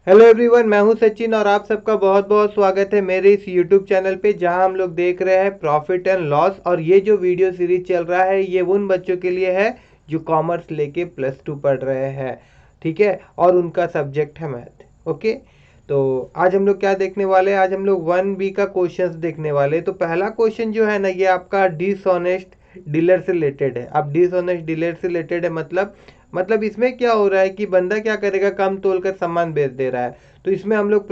Hello everyone, मैं हूं सचिन और आप सबका बहुत बहुत स्वागत है मेरे इस यूट्यूब चैनल पे जहां हम लोग देख रहे हैं प्रॉफिट एंड लॉस। और ये जो वीडियो सीरीज चल रहा है ये उन बच्चों के लिए है जो कॉमर्स लेके +2 पढ़ रहे हैं, ठीक है, और उनका सब्जेक्ट है मैथ। ओके, तो आज हम लोग क्या देखने वाले हैं? आज हम लोग 1B का क्वेश्चंस देखने वाले हैं। तो पहला क्वेश्चन जो है ना, ये आपका डिसऑनेस्ट डीलर से रिलेटेड है। अब डिसऑनेस्ट डीलर से रिलेटेड है मतलब इसमें क्या हो रहा है कि बंदा क्या करेगा, कम तोल कर सामान बेच दे रहा है। तो इसमें हम लोग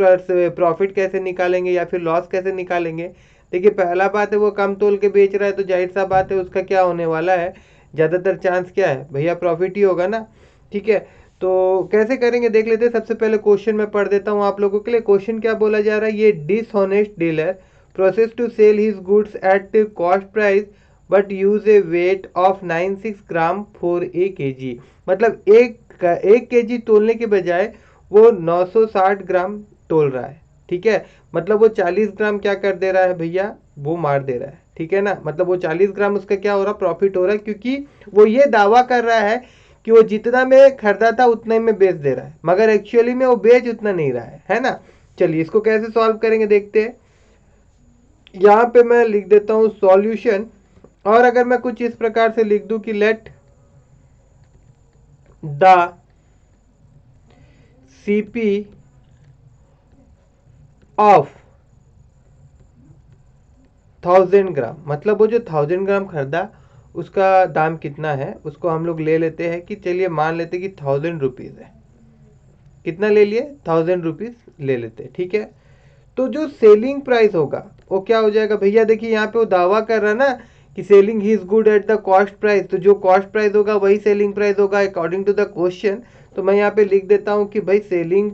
प्रॉफिट कैसे निकालेंगे या फिर लॉस कैसे निकालेंगे? देखिए, पहला बात है वो कम तोल के बेच रहा है तो जाहिर सा बात है उसका क्या होने वाला है, ज़्यादातर चांस क्या है भैया, प्रॉफिट ही होगा ना। ठीक है, तो कैसे करेंगे देख लेते हैं। सबसे पहले क्वेश्चन में पढ़ देता हूँ आप लोगों के लिए। क्वेश्चन क्या बोला जा रहा है, ये dishonest dealer process to sell his goods at cost price but use a weight of 96 gram for a KG. मतलब एक केजी तोलने के बजाय वो 960 ग्राम तोल रहा है। ठीक है, मतलब वो 40 ग्राम क्या कर दे रहा है भैया, वो मार दे रहा है। ठीक है ना, मतलब वो 40 ग्राम उसका क्या हो रहा है, प्रॉफिट हो रहा है, क्योंकि वो ये दावा कर रहा है कि वो जितना में खरीदा था उतने में बेच दे रहा है, मगर एक्चुअली में वो बेच उतना नहीं रहा है ना। चलिए इसको कैसे सॉल्व करेंगे देखते हैं। यहाँ पे मैं लिख देता हूँ सॉल्यूशन। और अगर मैं कुछ इस प्रकार से लिख दूं कि लेट द सीपी ऑफ 1000 ग्राम, मतलब वो जो 1000 ग्राम खरीदा उसका दाम कितना है, उसको हम लोग ले लेते हैं कि चलिए मान लेते हैं कि 1000 रुपीज़ है। कितना ले लिए, 1000 रुपीज़ ले लेते हैं। ठीक है, तो जो सेलिंग प्राइस होगा वो क्या हो जाएगा भैया, देखिए यहाँ पे वो दावा कर रहा है ना कि selling he is good at the cost price, तो जो कॉस्ट प्राइस होगा वही सेलिंग प्राइस होगा अकॉर्डिंग टू द क्वेश्चन। तो मैं यहाँ पे लिख देता हूँ कि भाई सेलिंग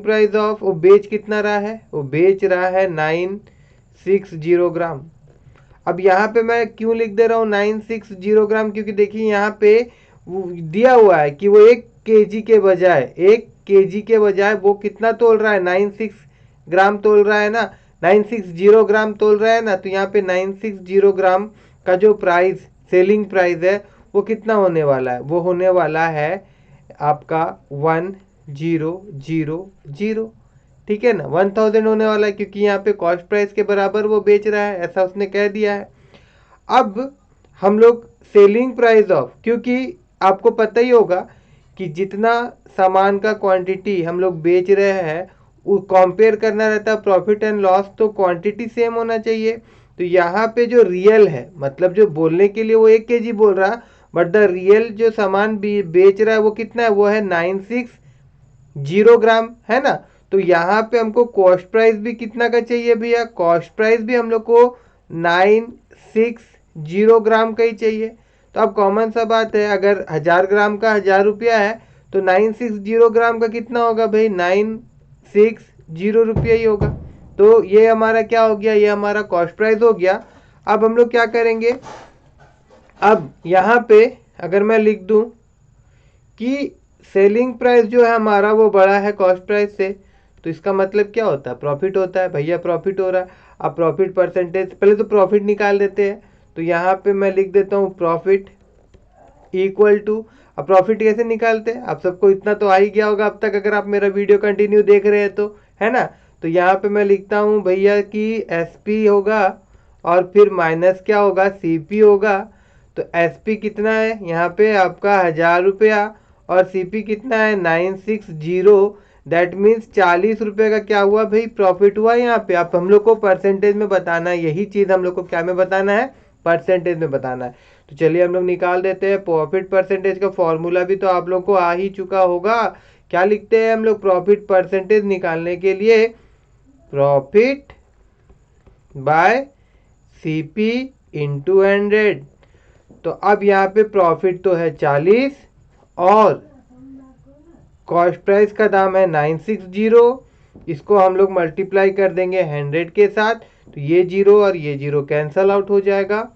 प्राइस ऑफ वो बेच कितना रहा है, वो बेच रहा है 960 ग्राम। अब यहाँ पे मैं क्यों लिख दे रहा हूँ 960 ग्राम, क्योंकि देखिए यहाँ पे दिया हुआ है कि वो 1 केजी के बजाय वो कितना तोल रहा है, 96 ग्राम तोल रहा है ना, 960 ग्राम तोल रहा है ना। तो यहाँ पे 960 ग्राम का जो प्राइस, सेलिंग प्राइस है, वो कितना होने वाला है, वो होने वाला है आपका 1000। ठीक है ना, 1000 होने वाला है, क्योंकि यहाँ पे कॉस्ट प्राइस के बराबर वो बेच रहा है, ऐसा उसने कह दिया है। अब हम लोग सेलिंग प्राइस ऑफ, क्योंकि आपको पता ही होगा कि जितना सामान का क्वांटिटी हम लोग बेच रहे हैं वो कंपेयर करना रहता है प्रॉफिट एंड लॉस, तो क्वांटिटी सेम होना चाहिए। तो यहाँ पे जो रियल है, मतलब जो बोलने के लिए वो 1 केजी बोल रहा, बट द रियल जो सामान बेच रहा है वो कितना है, वो है 960 ग्राम, है ना। तो यहाँ पे हमको कॉस्ट प्राइस भी कितना का चाहिए भैया, कॉस्ट प्राइस भी हम लोग को 960 ग्राम का ही चाहिए। तो अब कॉमन सा बात है, अगर 1000 ग्राम का 1000 रुपया है तो 960 ग्राम का कितना होगा भाई, 960 रुपया ही होगा। तो ये हमारा क्या हो गया, ये हमारा कॉस्ट प्राइस हो गया। अब हम लोग क्या करेंगे, अब यहाँ पे अगर मैं लिख दूं कि सेलिंग प्राइस जो है हमारा वो बड़ा है कॉस्ट प्राइस से, तो इसका मतलब क्या होता है, प्रॉफिट होता है भैया, प्रॉफिट हो रहा है। अब प्रॉफिट परसेंटेज, पहले तो प्रॉफिट निकाल देते हैं। तो यहाँ पे मैं लिख देता हूँ प्रॉफिट इक्वल टू, अब प्रॉफिट कैसे निकालते हैं, आप सबको इतना तो आ ही गया होगा अब तक, अगर आप मेरा वीडियो कंटिन्यू देख रहे हैं तो, है ना। तो यहाँ पे मैं लिखता हूँ भैया कि SP होगा और फिर माइनस क्या होगा, CP होगा। तो SP कितना है यहाँ पे आपका 1000 रुपया, और CP कितना है 960। दैट मीन्स 40 रुपये का क्या हुआ भाई, प्रॉफिट हुआ यहाँ पे। आप हम लोग को परसेंटेज में बताना है, यही चीज़ हम लोग को क्या में बताना है, परसेंटेज में बताना है। तो चलिए हम लोग निकाल देते हैं। प्रॉफिट परसेंटेज का फॉर्मूला भी तो आप लोग को आ ही चुका होगा। क्या लिखते हैं हम लोग प्रॉफिट परसेंटेज निकालने के लिए, प्रॉफिट बाय CP इंटू 100। तो अब यहाँ पे प्रॉफिट तो है 40 और कॉस्ट प्राइस का दाम है 960। इसको हम लोग मल्टीप्लाई कर देंगे 100 के साथ, तो ये जीरो और ये जीरो कैंसल आउट हो जाएगा।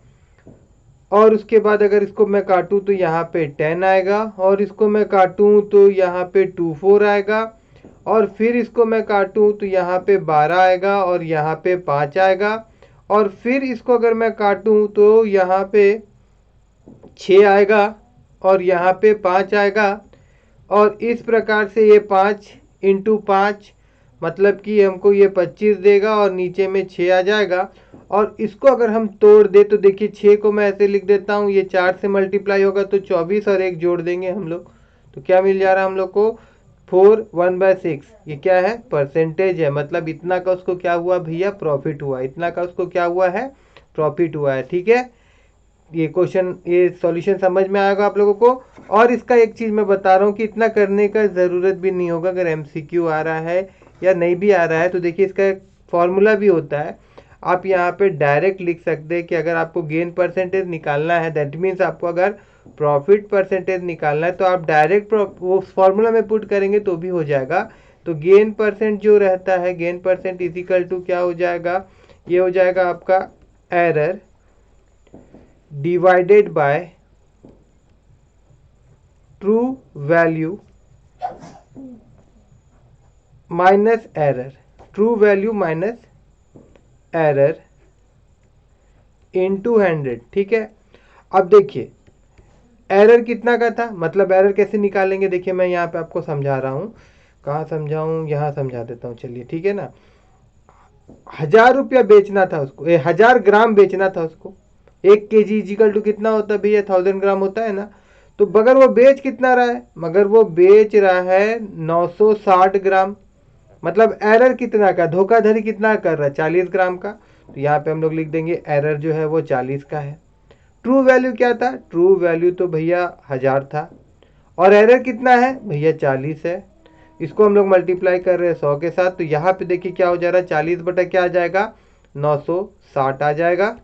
और उसके बाद अगर इसको मैं काटूं तो यहाँ पे 10 आएगा, और इसको मैं काटूं तो यहाँ पे 24 आएगा, और फिर इसको मैं काटूं तो यहाँ पे 12 आएगा, और यहाँ पे 5 आएगा, और फिर इसको अगर मैं काटूं तो यहाँ पे 6 आएगा, और यहाँ पे 5 आएगा। और इस प्रकार से ये 5 इंटू 5 मतलब कि हमको ये 25 देगा और नीचे में 6 आ जाएगा। और इसको अगर हम तोड़ दे तो देखिए 6 को मैं ऐसे लिख देता हूँ, ये 4 से मल्टीप्लाई होगा तो 24 और एक जोड़ देंगे हम लोग, तो क्या मिल जा रहा है हम लोग को 4 1/6। ये क्या है, परसेंटेज है, मतलब इतना का उसको क्या हुआ भैया, प्रॉफिट हुआ, इतना का उसको क्या हुआ है, प्रॉफिट हुआ है। ठीक है, ये क्वेश्चन, ये सॉल्यूशन समझ में आएगा आप लोगों को। और इसका एक चीज़ मैं बता रहा हूँ कि इतना करने का ज़रूरत भी नहीं होगा अगर एमसीक्यू आ रहा है या नहीं भी आ रहा है तो देखिए इसका एक फॉर्मूला भी होता है। आप यहाँ पे डायरेक्ट लिख सकते हैं कि अगर आपको गेन परसेंटेज निकालना है, दैट मीन्स आपको अगर प्रॉफिट परसेंटेज निकालना है तो आप डायरेक्ट वो फॉर्मूला में पुट करेंगे तो भी हो जाएगा। तो गेन परसेंट जो रहता है, gain percent is equal to क्या हो जाएगा, ये हो जाएगा आपका error divided by true value minus error, true value minus error into 100। ठीक है, अब देखिए एरर कितना का था, मतलब एरर कैसे निकालेंगे, देखिए मैं यहाँ पे आपको समझा रहा हूँ, कहाँ समझाऊँ, यहाँ समझा देता हूँ, चलिए ठीक है ना। 1000 रुपया बेचना था उसको, 1000 ग्राम बेचना था उसको, 1 kg इजिकल टू कितना होता है भैया, 1000 ग्राम होता है ना। तो मगर वो बेच कितना रहा है, मगर वो बेच रहा है 960 ग्राम, मतलब एरर कितना का, धोखाधड़ी कितना कर रहा है, 40 ग्राम का। तो यहाँ पे हम लोग लिख देंगे एरर जो है वो 40 का है। ट्रू वैल्यू क्या था, ट्रू वैल्यू तो भैया 1000 था, और एरर कितना है भैया 40 है। इसको हम लोग मल्टीप्लाई कर रहे हैं 100 के साथ, तो यहाँ पे देखिए क्या हो जा रहा है, 40 बटा क्या आ जाएगा, 960 आ जाएगा।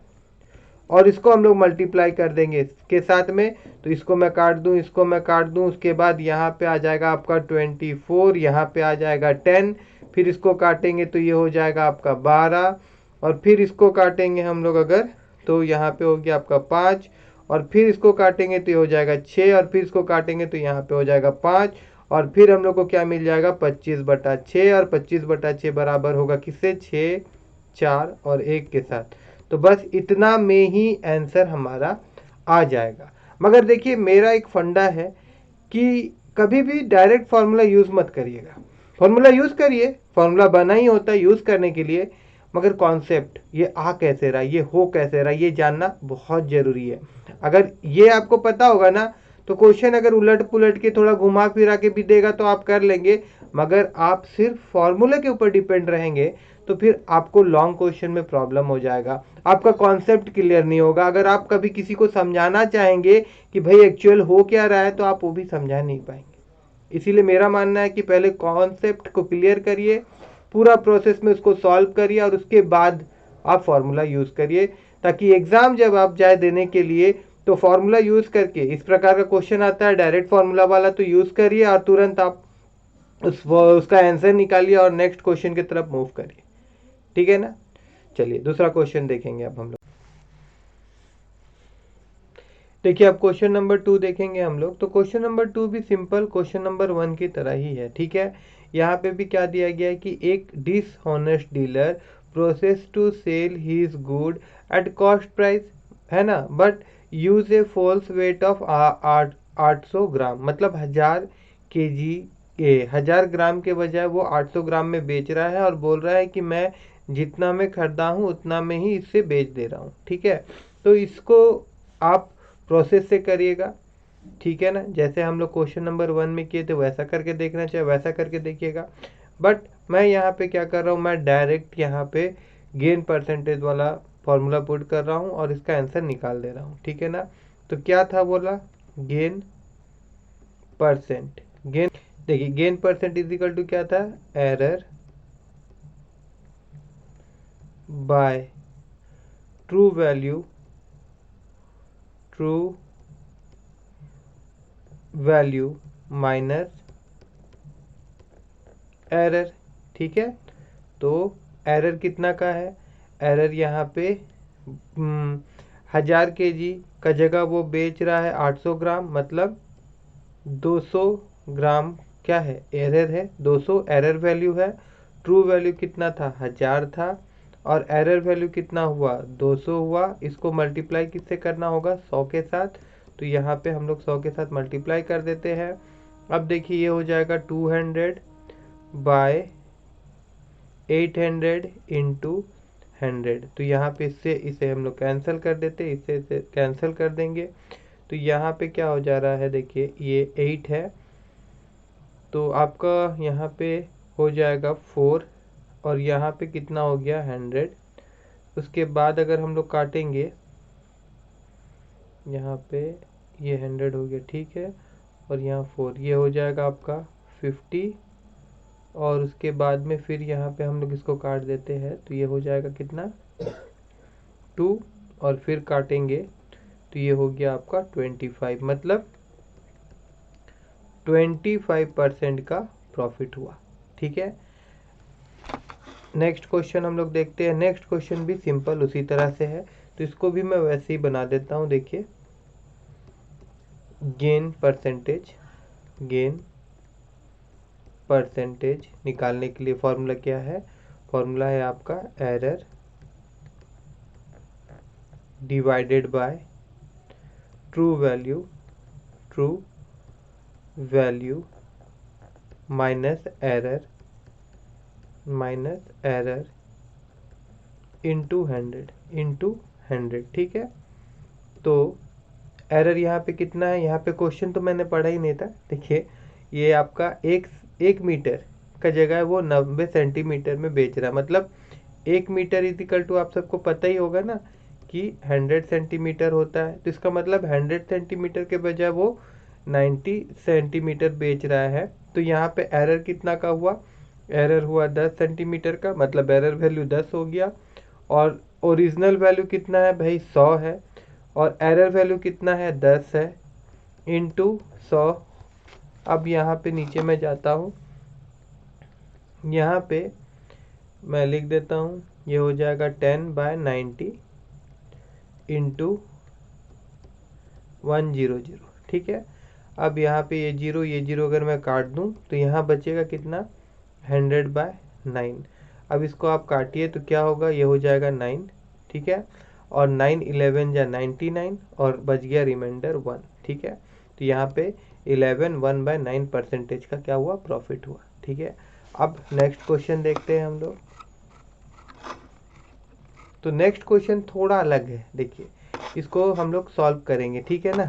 और इसको हम लोग मल्टीप्लाई कर देंगे इसके साथ में, तो इसको मैं काट दूं, इसको मैं काट दूं, उसके बाद यहाँ पे आ जाएगा आपका 24, यहाँ पे आ जाएगा 10, फिर इसको काटेंगे तो ये हो जाएगा आपका 12, और फिर इसको काटेंगे हम लोग अगर तो यहाँ पे हो गया आपका 5, और फिर इसको काटेंगे तो ये हो जाएगा 6, और फिर इसको काटेंगे तो यहाँ पे हो जाएगा 5, और फिर हम लोग को क्या मिल जाएगा 25/6, और 25/6 बराबर होगा किससे, 6 4 और 1 के साथ। तो बस इतना में ही आंसर हमारा आ जाएगा। मगर देखिए मेरा एक फंडा है कि कभी भी डायरेक्ट फार्मूला यूज़ मत करिएगा, फार्मूला यूज़ करिए, फार्मूला बना ही होता है यूज़ करने के लिए, मगर कॉन्सेप्ट ये आ कैसे रहा, ये हो कैसे रहा, ये जानना बहुत ज़रूरी है। अगर ये आपको पता होगा ना तो क्वेश्चन अगर उलट पुलट के थोड़ा घुमा फिरा के भी देगा तो आप कर लेंगे, मगर आप सिर्फ फॉर्मूले के ऊपर डिपेंड रहेंगे तो फिर आपको लॉन्ग क्वेश्चन में प्रॉब्लम हो जाएगा, आपका कॉन्सेप्ट क्लियर नहीं होगा। अगर आप कभी किसी को समझाना चाहेंगे कि भाई एक्चुअल हो क्या रहा है तो आप वो भी समझा नहीं पाएंगे। इसीलिए मेरा मानना है कि पहले कॉन्सेप्ट को क्लियर करिए, पूरा प्रोसेस में उसको सॉल्व करिए, और उसके बाद आप फॉर्मूला यूज़ करिए, ताकि एग्ज़ाम जब आप जाए देने के लिए तो फॉर्मूला यूज़ करके, इस प्रकार का क्वेश्चन आता है डायरेक्ट फॉर्मूला वाला, तो यूज़ करिए और तुरंत आप उसका आंसर निकालिए और नेक्स्ट क्वेश्चन की तरफ मूव करिए। ठीक है ना, चलिए दूसरा क्वेश्चन देखेंगे अब हम लोग। देखिए अब क्वेश्चन नंबर 2 देखेंगे हम लोग। तो क्वेश्चन नंबर 2 भी सिंपल क्वेश्चन नंबर 1 की तरह ही है। ठीक है, यहाँ पे भी क्या दिया गया है कि एक dishonest dealer process to sell his good at cost price, है ना, but use a false weight of 800 gram, मतलब 1000 kg 1000 ग्राम के बजाय वो 800 ग्राम में बेच रहा है, और बोल रहा है कि मैं जितना मैं खरीदा हूँ उतना में ही इससे बेच दे रहा हूँ। ठीक है, तो इसको आप प्रोसेस से करिएगा। ठीक है ना, जैसे हम लोग क्वेश्चन नंबर 1 में किए थे वैसा करके देखना चाहिए, वैसा करके देखिएगा। बट मैं यहाँ पे क्या कर रहा हूँ, मैं डायरेक्ट यहाँ पे गेन परसेंटेज वाला फॉर्मूला पुट कर रहा हूँ और इसका आंसर निकाल दे रहा हूँ। ठीक है ना, तो क्या था बोला, गेन परसेंट, गेन, देखिए gain percent is equal to क्या था, error by true value, true value minus error. ठीक है, तो एरर कितना का है, एरर यहाँ पे 1000 kg का जगह वो बेच रहा है 800 ग्राम, मतलब 200 ग्राम क्या है, एरर है 200, एरर वैल्यू है। ट्रू वैल्यू कितना था, 1000 था, और एरर वैल्यू कितना हुआ, 200 हुआ। इसको मल्टीप्लाई किससे करना होगा, 100 के साथ, तो यहाँ पे हम लोग 100 के साथ मल्टीप्लाई कर देते हैं। अब देखिए ये हो जाएगा 200 बाय 800 इंटू 100। तो यहाँ पे इससे इसे हम लोग कैंसिल कर देते, इसे कैंसिल कर देंगे। तो यहाँ पे क्या हो जा रहा है, देखिए ये 8 है, तो आपका यहाँ पे हो जाएगा 4, और यहाँ पे कितना हो गया 100। उसके बाद अगर हम लोग काटेंगे यहाँ पे ये 100 हो गया, ठीक है, और यहाँ 4, ये हो जाएगा आपका 50। और उसके बाद में फिर यहाँ पे हम लोग इसको काट देते हैं, तो ये हो जाएगा कितना 2, और फिर काटेंगे तो ये हो गया आपका 25, मतलब 25% का प्रॉफिट हुआ। ठीक है, नेक्स्ट क्वेश्चन हम लोग देखते हैं। नेक्स्ट क्वेश्चन भी सिंपल उसी तरह से है, तो इसको भी मैं वैसे ही बना देता हूँ। देखिए गेन परसेंटेज निकालने के लिए फॉर्मूला क्या है, फॉर्मूला है आपका error divided by true value minus error into 100। ठीक है, तो एरर यहाँ पे कितना है, यहाँ पे क्वेश्चन तो मैंने पढ़ा ही नहीं था। देखिए ये आपका एक मीटर का जगह है वो 90 सेंटीमीटर में बेच रहा है, मतलब 1 मीटर इक्वल टू, आप सबको पता ही होगा ना कि 100 सेंटीमीटर होता है। तो इसका मतलब 100 सेंटीमीटर के बजाय वो 90 सेंटीमीटर बेच रहा है। तो यहाँ पे एरर कितना का हुआ, एरर हुआ 10 सेंटीमीटर का, मतलब एरर वैल्यू 10 हो गया। और ओरिजिनल वैल्यू कितना है भाई 100 है, और एरर वैल्यू कितना है 10 है, इंटू 100। अब यहाँ पे नीचे मैं जाता हूँ, यहाँ पे मैं लिख देता हूँ, ये हो जाएगा 10/90 इंटू 100। ठीक है, अब यहाँ पे ये जीरो अगर मैं काट दूँ तो यहाँ बचेगा कितना 100/9। अब इसको आप काटिए तो क्या होगा, ये हो जाएगा 9। ठीक है, और 9 11 या 99, और बच गया रिमाइंडर 1। ठीक है, तो यहाँ पे 1/9% का क्या हुआ, प्रॉफिट हुआ। ठीक है, अब नेक्स्ट क्वेश्चन देखते हैं हम लोग। तो नेक्स्ट क्वेश्चन थोड़ा अलग है, देखिए इसको हम लोग सॉल्व करेंगे। ठीक है ना,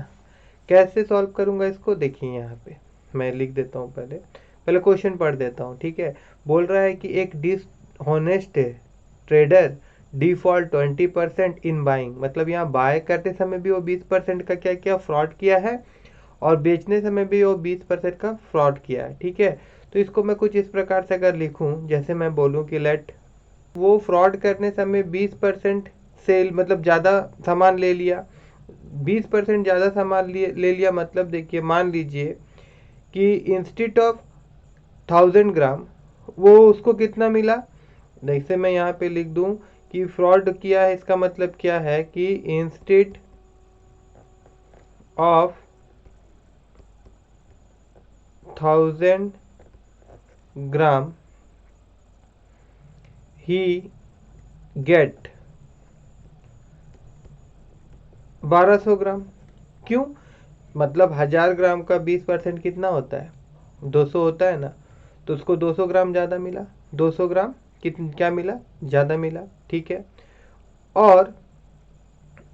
कैसे सॉल्व करूँगा इसको, देखिए यहाँ पे मैं लिख देता हूँ, पहले क्वेश्चन पढ़ देता हूँ। ठीक है, बोल रहा है कि एक dishonest trader default 20% in buying, मतलब यहाँ बाय करते समय भी वो 20% का क्या क्या फ्रॉड किया है, और बेचने समय भी वो 20% का फ्रॉड किया है। ठीक है, तो इसको मैं कुछ इस प्रकार से अगर लिखूँ, जैसे मैं बोलूँ कि लेट वो फ्रॉड करने समय 20% सेल, मतलब ज़्यादा सामान ले लिया, 20% ज़्यादा सामान ले लिया, मतलब देखिए मान लीजिए कि इंस्टेड ऑफ 1000 ग्राम वो उसको कितना मिला। जैसे मैं यहाँ पे लिख दूँ कि फ्रॉड किया है, इसका मतलब क्या है कि instead of 1000 gram he get 1200 gram. क्यों, मतलब 1000 ग्राम का 20% कितना होता है, 200 होता है ना, तो उसको 200 ग्राम ज़्यादा मिला, 200 ग्राम क्या मिला, ज़्यादा मिला। ठीक है, और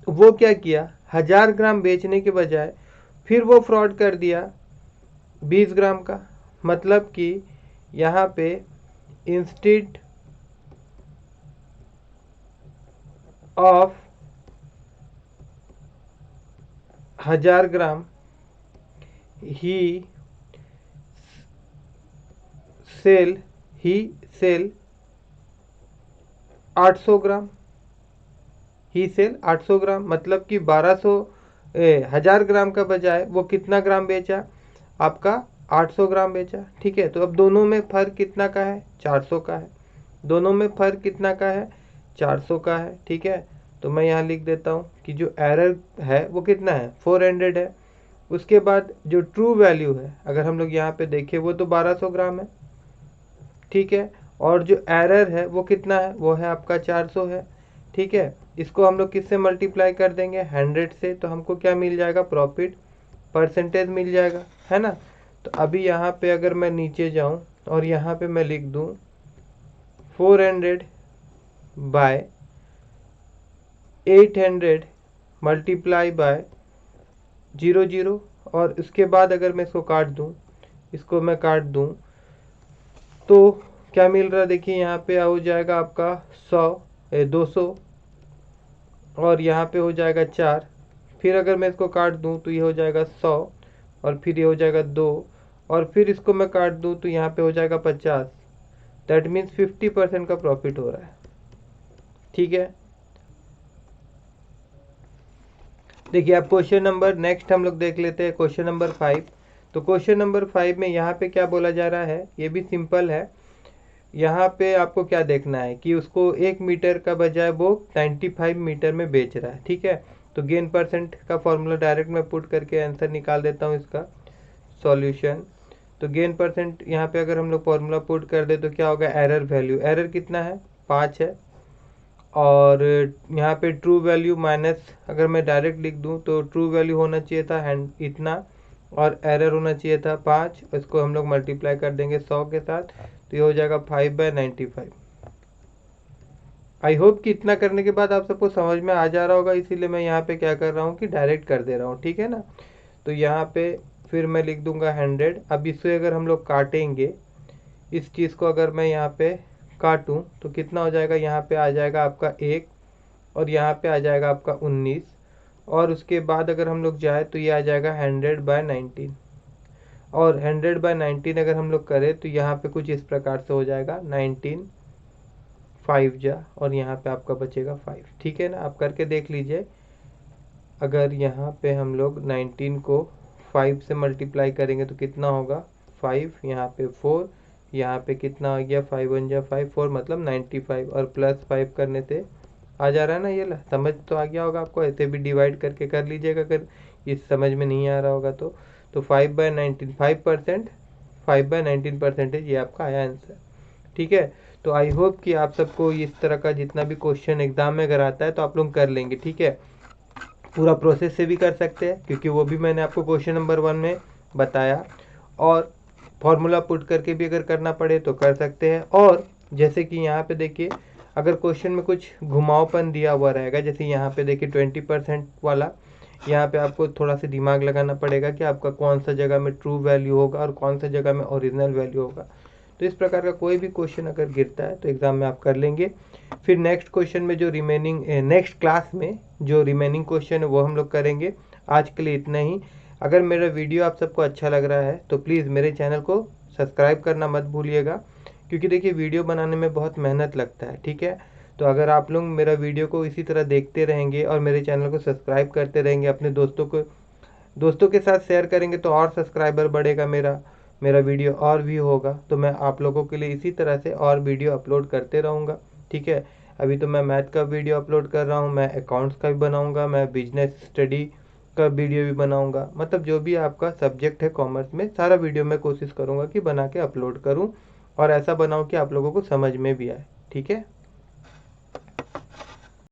वो क्या किया, 1000 ग्राम बेचने के बजाय फिर वो फ्रॉड कर दिया 20 ग्राम का, मतलब कि यहाँ पे instead of 1000 gram he sell 800 gram, he sell 800 gram, मतलब कि 1000 ग्राम का बजाय वो कितना ग्राम बेचा, आपका 800 ग्राम बेचा। ठीक है, तो अब दोनों में फ़र्क कितना का है, 400 का है, दोनों में फ़र्क कितना का है, 400 का है। ठीक है, तो मैं यहाँ लिख देता हूँ कि जो एरर है वो कितना है, 400 है। उसके बाद जो ट्रू वैल्यू है, अगर हम लोग यहाँ पे देखें, वो तो 1200 ग्राम है। ठीक है, और जो एरर है वो कितना है, वो है आपका 400 है। ठीक है, इसको हम लोग किससे मल्टीप्लाई कर देंगे, 100 से, तो हमको क्या मिल जाएगा, प्रॉफिट परसेंटेज मिल जाएगा, है ना। तो अभी यहाँ पे अगर मैं नीचे जाऊँ और यहाँ पे मैं लिख दूँ 400 बाय 800 मल्टीप्लाई बाय 00 और इसके बाद अगर मैं इसको काट दूँ, इसको मैं काट दूँ तो क्या मिल रहा है देखिए, यहाँ पे हो जाएगा आपका 200 और यहाँ पे हो जाएगा 4। फिर अगर मैं इसको काट दूँ तो ये हो जाएगा 100 और फिर ये हो जाएगा 2 और फिर इसको मैं काट दूँ तो यहाँ पे हो जाएगा 50। दैट मीन्स 50% का प्रॉफिट हो रहा है। ठीक है, देखिए अब क्वेश्चन नंबर नेक्स्ट हम लोग देख लेते हैं, क्वेश्चन नंबर 5। तो क्वेश्चन नंबर 5 में यहाँ पे क्या बोला जा रहा है, ये भी सिंपल है। यहाँ पे आपको क्या देखना है कि उसको 1 मीटर का बजाय वो 95 मीटर में बेच रहा है। ठीक है, तो गेन परसेंट का फॉर्मूला डायरेक्ट मैं पुट करके आंसर निकाल देता हूँ इसका सॉल्यूशन। तो गेन परसेंट यहाँ पे अगर हम लोग फॉर्मूला पुट कर दे तो क्या होगा, एरर वैल्यू, एरर कितना है 5 है और यहाँ पे ट्रू वैल्यू माइनस, अगर मैं डायरेक्ट लिख दूँ तो ट्रू वैल्यू होना चाहिए था इतना और एरर होना चाहिए था 5। इसको हम लोग मल्टीप्लाई कर देंगे 100 के साथ तो ये हो जाएगा 5/95। आई होप कि इतना करने के बाद आप सबको समझ में आ जा रहा होगा, इसीलिए मैं यहाँ पे क्या कर रहा हूँ कि डायरेक्ट कर दे रहा हूँ। ठीक है ना, तो यहाँ पे फिर मैं लिख दूंगा 100। अब इसे अगर हम लोग काटेंगे, इस चीज़ को अगर मैं यहाँ पे काटूँ तो कितना हो जाएगा, यहाँ पे आ जाएगा आपका 1 और यहाँ पे आ जाएगा आपका 19 और उसके बाद अगर हम लोग जाए तो ये आ जाएगा 100/19 और 100/19 अगर हम लोग करें तो यहाँ पे कुछ इस प्रकार से हो जाएगा 19 5 जा और यहाँ पे आपका बचेगा 5। ठीक है ना, आप करके देख लीजिए। अगर यहाँ पे हम लोग 19 को 5 से मल्टीप्लाई करेंगे तो कितना होगा 5, यहाँ पे 4, यहाँ पे कितना आ गया 5 1 जा 5 4 मतलब 95 और प्लस 5 करने से आ जा रहा है ना, ये ला समझ तो आ गया होगा आपको। ऐसे भी डिवाइड करके कर लीजिएगा अगर ये समझ में नहीं आ रहा होगा तो 5/19 5%, 5/19 परसेंटेज ये आपका आया आंसर। ठीक है, तो आई होप कि आप सबको इस तरह का जितना भी क्वेश्चन एग्जाम में अगर आता है तो आप लोग कर लेंगे। ठीक है, पूरा प्रोसेस से भी कर सकते हैं क्योंकि वो भी मैंने आपको क्वेश्चन नंबर 1 में बताया और फॉर्मूला पुट करके भी अगर करना पड़े तो कर सकते हैं। और जैसे कि यहाँ पे देखिए, अगर क्वेश्चन में कुछ घुमावपन दिया हुआ रहेगा, जैसे यहाँ पे देखिए 20% वाला, यहाँ पे आपको थोड़ा सा दिमाग लगाना पड़ेगा कि आपका कौन सा जगह में ट्रू वैल्यू होगा और कौन सा जगह में ओरिजिनल वैल्यू होगा। तो इस प्रकार का कोई भी क्वेश्चन अगर गिरता है तो एग्जाम में आप कर लेंगे। फिर नेक्स्ट क्वेश्चन में जो रिमेनिंग नेक्स्ट क्लास में जो रिमेनिंग क्वेश्चन है वो हम लोग करेंगे। आज के लिए इतना ही। अगर मेरा वीडियो आप सबको अच्छा लग रहा है तो प्लीज़ मेरे चैनल को सब्सक्राइब करना मत भूलिएगा, क्योंकि देखिए वीडियो बनाने में बहुत मेहनत लगता है। ठीक है, तो अगर आप लोग मेरा वीडियो को इसी तरह देखते रहेंगे और मेरे चैनल को सब्सक्राइब करते रहेंगे, अपने दोस्तों के साथ शेयर करेंगे तो और सब्सक्राइबर बढ़ेगा, मेरा वीडियो और भी होगा। तो मैं आप लोगों के लिए इसी तरह से और वीडियो अपलोड करते रहूँगा। ठीक है, अभी तो मैं मैथ का वीडियो अपलोड कर रहा हूँ, मैं अकाउंट्स का भी बनाऊँगा, मैं बिजनेस स्टडी का वीडियो भी बनाऊँगा। मतलब जो भी आपका सब्जेक्ट है कॉमर्स में, सारा वीडियो मैं कोशिश करूँगा कि बना के अपलोड करूँ और ऐसा बनाऊँ कि आप लोगों को समझ में भी आए। ठीक है।